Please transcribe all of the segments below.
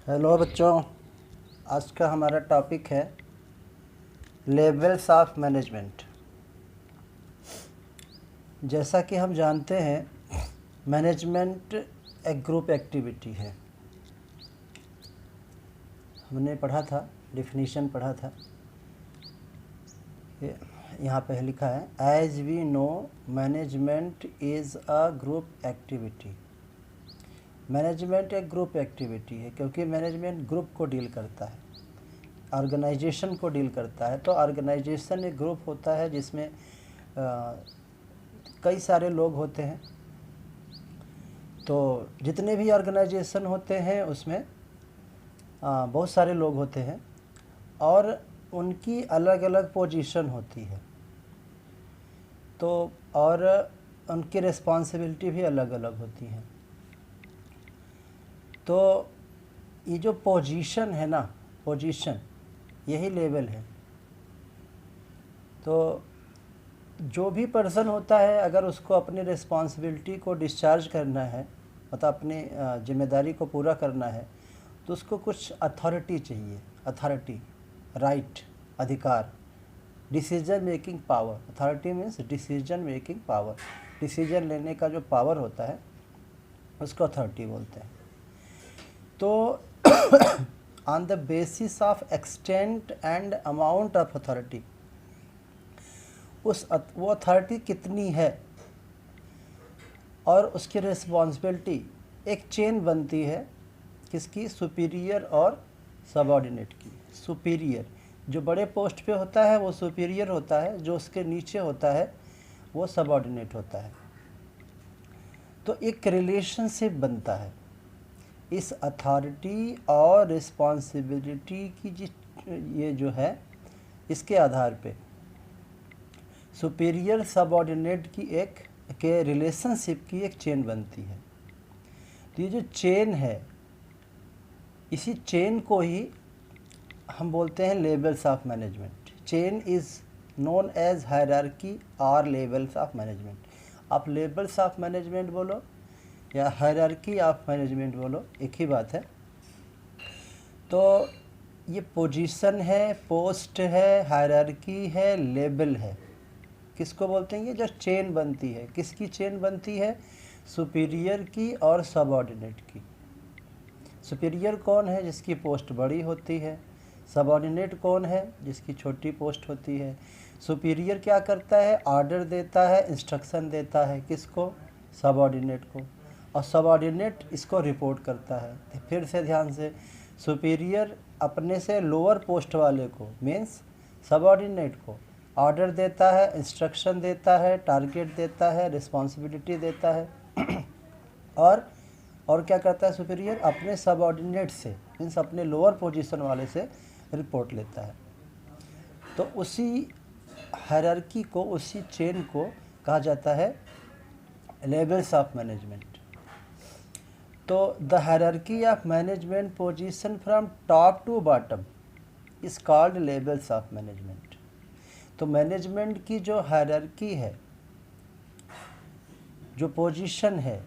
Hello बच्चों, आज का हमारा टॉपिक है लेवल्स ऑफ मैनेजमेंट। जैसा कि हम जानते हैं, मैनेजमेंट एक ग्रुप एक्टिविटी है। हमने पढ़ा था, डिफिनीशन पढ़ा था। यहाँ पे लिखा है, as we know management is a group activity. Management एक ग्रुप एक्टिविटी है क्योंकि मैनेजमेंट ग्रुप को डील करता है, ऑर्गेनाइजेशन को डील करता है। तो ऑर्गेनाइजेशन एक ग्रुप होता है जिसमें कई सारे लोग होते हैं। तो जितने भी ऑर्गेनाइजेशन होते हैं उसमें बहुत सारे लोग होते हैं और उनकी अलग अलग पोजीशन होती है। तो और उनकी रिस्पॉन्सिबिलिटी भी अलग अलग होती हैं। तो ये जो पोजीशन है ना, पोजीशन यही लेवल है। तो जो भी पर्सन होता है, अगर उसको अपनी रिस्पॉन्सिबिलिटी को डिस्चार्ज करना है, मतलब अपनी जिम्मेदारी को पूरा करना है, तो उसको कुछ अथॉरिटी चाहिए। अथॉरिटी, राइट, अधिकार, decision making power. Authority means decision making power. Decision लेने का जो पावर होता है उसको अथॉरिटी बोलते हैं। तो on the basis of extent and amount of authority, वो अथॉरिटी कितनी है और उसकी रिस्पॉन्सिबिलिटी, एक चेन बनती है किसकी, सुपीरियर और सबऑर्डिनेट की। सुपीरियर जो बड़े पोस्ट पे होता है वो सुपीरियर होता है, जो उसके नीचे होता है वो सबऑर्डिनेट होता है। तो एक रिलेशनशिप बनता है इस अथॉरिटी और रिस्पॉन्सिबिलिटी की, ये जो है इसके आधार पे सुपीरियर सबऑर्डिनेट की एक के रिलेशनशिप की एक चेन बनती है। तो ये जो चेन है, इसी चेन को ही हम बोलते हैं levels of management. Chain is known as hierarchy और लेवल्स ऑफ मैनेजमेंट। आप लेवल्स ऑफ मैनेजमेंट बोलो या हायरार्की ऑफ मैनेजमेंट बोलो, एक ही बात है। तो ये पोजीशन है, पोस्ट है, हायरार्की है, लेवल है। किसको बोलते हैं? ये जो चेन बनती है, किसकी चेन बनती है? सुपीरियर की और सबऑर्डिनेट की। सुपीरियर कौन है? जिसकी पोस्ट बड़ी होती है। सबऑर्डिनेट कौन है? जिसकी छोटी पोस्ट होती है। सुपीरियर क्या करता है? ऑर्डर देता है, इंस्ट्रक्शन देता है। किसको? सबऑर्डिनेट को। और सबऑर्डिनेट इसको रिपोर्ट करता है। फिर से ध्यान से, सुपीरियर अपने से लोअर पोस्ट वाले को, मीन्स सबऑर्डिनेट को, ऑर्डर देता है, इंस्ट्रक्शन देता है, टारगेट देता है, रिस्पॉन्सिबिलिटी देता है। और क्या करता है सुपीरियर? अपने सबऑर्डिनेट से, मीन्स अपने लोअर पोजीशन वाले से रिपोर्ट लेता है। तो उसी हायरार्की को, उसी चेन को कहा जाता है लेवल्स ऑफ मैनेजमेंट। तो the hierarchy of management position from top to bottom is called levels of management. तो मैनेजमेंट की जो हायरार्की है, जो पोजीशन है,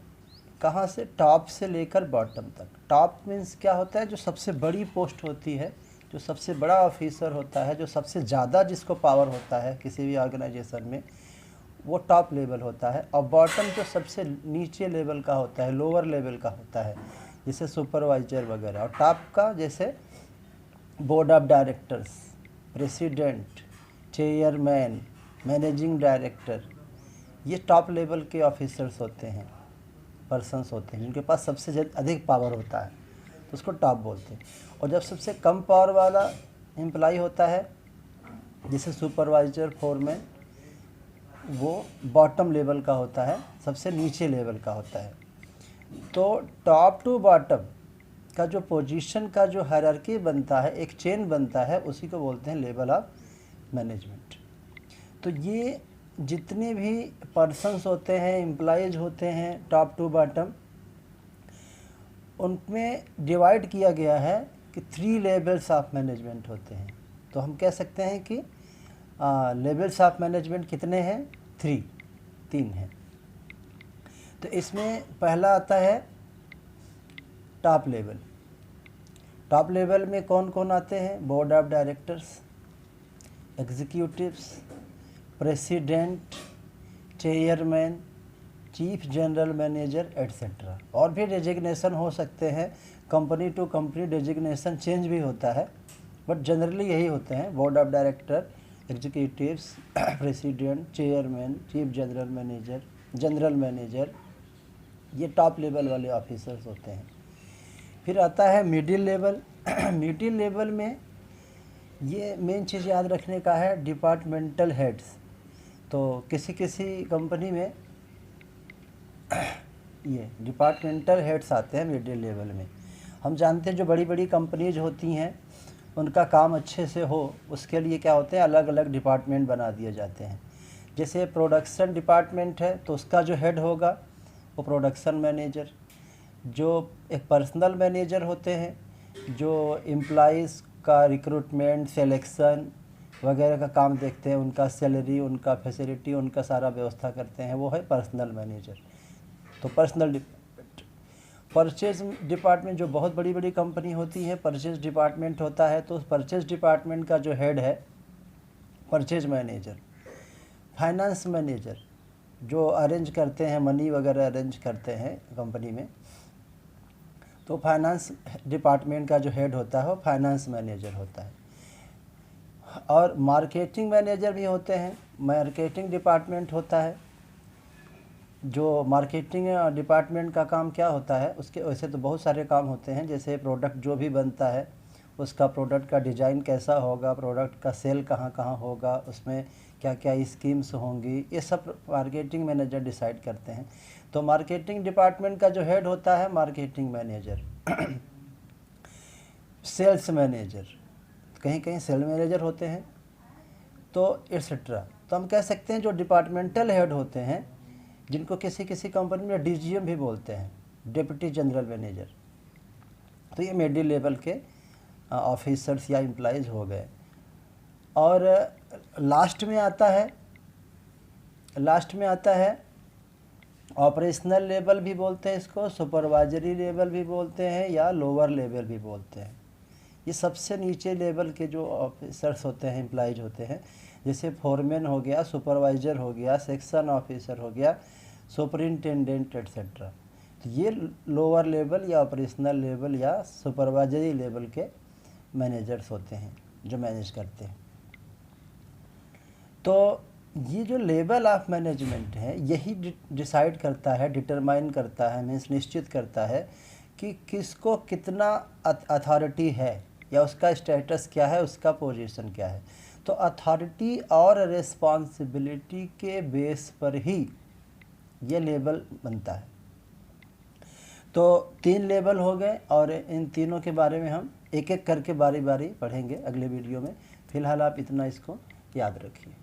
कहाँ से? टॉप से लेकर बॉटम तक। टॉप मीन्स क्या होता है? जो सबसे बड़ी पोस्ट होती है, जो सबसे बड़ा ऑफिसर होता है, जो सबसे ज़्यादा जिसको पावर होता है किसी भी ऑर्गेनाइजेशन में, वो टॉप लेवल होता है। और बॉटम जो सबसे नीचे लेवल का होता है, लोअर लेवल का होता है, जैसे सुपरवाइजर वगैरह। और टॉप का जैसे board of directors, president, chairman, managing director, ये टॉप लेवल के ऑफिसर्स होते हैं, पर्सन्स होते हैं जिनके पास सबसे अधिक पावर होता है, तो उसको टॉप बोलते हैं। और जब सबसे कम पावर वाला एम्प्लॉय होता है, जैसे सुपरवाइजर, फोरमैन, वो बॉटम लेवल का होता है, सबसे नीचे लेवल का होता है। तो टॉप टू बॉटम का जो पोजीशन का जो हायरार्की बनता है, एक चेन बनता है, उसी को बोलते हैं लेवल ऑफ मैनेजमेंट। तो ये जितने भी पर्सन्स होते हैं, एम्प्लॉयज़ होते हैं, टॉप टू बॉटम, उनमें डिवाइड किया गया है कि 3 लेवल्स ऑफ मैनेजमेंट होते हैं। तो हम कह सकते हैं कि लेवल्स ऑफ मैनेजमेंट कितने हैं? 3 हैं। तो इसमें पहला आता है टॉप लेवल। टॉप लेवल में कौन कौन आते हैं? Board of directors, executives, president, chairman, chief general manager etcetera. और भी डेजिग्नेशन हो सकते हैं, company to company designation change भी होता है, बट जनरली यही होते हैं: board of director, executives, president, chairman, chief general manager, ये टॉप लेवल वाले ऑफिसर्स होते हैं। फिर आता है मिडिल लेवल। मिडिल लेवल में ये मेन चीज़ याद रखने का है, डिपार्टमेंटल हेड्स। तो किसी किसी कंपनी में ये डिपार्टमेंटल हेड्स आते हैं मिडिल लेवल में। हम जानते हैं जो बड़ी बड़ी कंपनीज होती हैं उनका काम अच्छे से हो उसके लिए क्या होते हैं, अलग अलग डिपार्टमेंट बना दिए जाते हैं। जैसे प्रोडक्शन डिपार्टमेंट है तो उसका जो हेड होगा वो प्रोडक्शन मैनेजर। जो एक पर्सनल मैनेजर होते हैं जो एम्प्लॉइज़ का रिक्रूटमेंट, सिलेक्शन वगैरह का काम देखते हैं, उनका सैलरी, उनका फैसिलिटी, उनका सारा व्यवस्था करते हैं, वो है पर्सनल मैनेजर। तो पर्सनल डिपार्टमेंट। परचेज डिपार्टमेंट, जो बहुत बड़ी बड़ी कंपनी होती है परचेज डिपार्टमेंट होता है, तो उस परचेज डिपार्टमेंट का जो हेड है परचेज मैनेजर। फाइनेंस मैनेजर, जो अरेंज करते हैं, मनी वगैरह अरेंज करते हैं कंपनी में, तो फाइनेंस डिपार्टमेंट का जो हेड होता है वो फाइनेंस मैनेजर होता है। और मार्केटिंग मैनेजर भी होते हैं, मार्केटिंग डिपार्टमेंट होता है। जो मार्केटिंग डिपार्टमेंट का काम क्या होता है, उसके वैसे तो बहुत सारे काम होते हैं, जैसे प्रोडक्ट जो भी बनता है उसका प्रोडक्ट का डिज़ाइन कैसा होगा, प्रोडक्ट का सेल कहाँ कहाँ होगा, उसमें क्या क्या स्कीम्स होंगी, ये सब मार्केटिंग मैनेजर डिसाइड करते हैं। तो मार्केटिंग डिपार्टमेंट का जो हेड होता है मार्केटिंग मैनेजर। सेल्स मैनेजर, कहीं कहीं सेल मैनेजर होते हैं, तो एट्सेट्रा। तो हम कह सकते हैं जो डिपार्टमेंटल हेड होते हैं, जिनको किसी किसी कंपनी में डीजीएम भी बोलते हैं, डिप्टी जनरल मैनेजर, तो ये मिडिल लेवल के ऑफिसर्स या एम्प्लॉइज़ हो गए। और लास्ट में आता है ऑपरेशनल लेवल भी बोलते हैं इसको, सुपरवाइजरी लेवल भी बोलते हैं, या लोअर लेवल भी बोलते हैं। ये सबसे नीचे लेवल के जो ऑफिसर्स होते हैं, एम्प्लॉइज होते हैं, जैसे फोरमैन हो गया, सुपरवाइज़र हो गया, सेक्शन ऑफिसर हो गया, सुपरिंटेंडेंट एट्सेट्रा। तो ये लोअर लेवल या ऑपरेशनल लेवल या सुपरवाइजरी लेवल के मैनेजर्स होते हैं जो मैनेज करते हैं। तो ये जो लेवल ऑफ मैनेजमेंट है यही डिसाइड करता है, डिटरमाइन करता है, मीन्स निश्चित करता है कि किसको कितना अथॉरिटी है या उसका स्टेटस क्या है, उसका पोजीशन क्या है। तो अथॉरिटी और रिस्पॉन्सिबिलिटी के बेस पर ही ये लेवल बनता है। तो 3 लेवल हो गए और इन तीनों के बारे में हम एक एक करके बारी बारी पढ़ेंगे अगले वीडियो में। फ़िलहाल आप इतना इसको याद रखिए।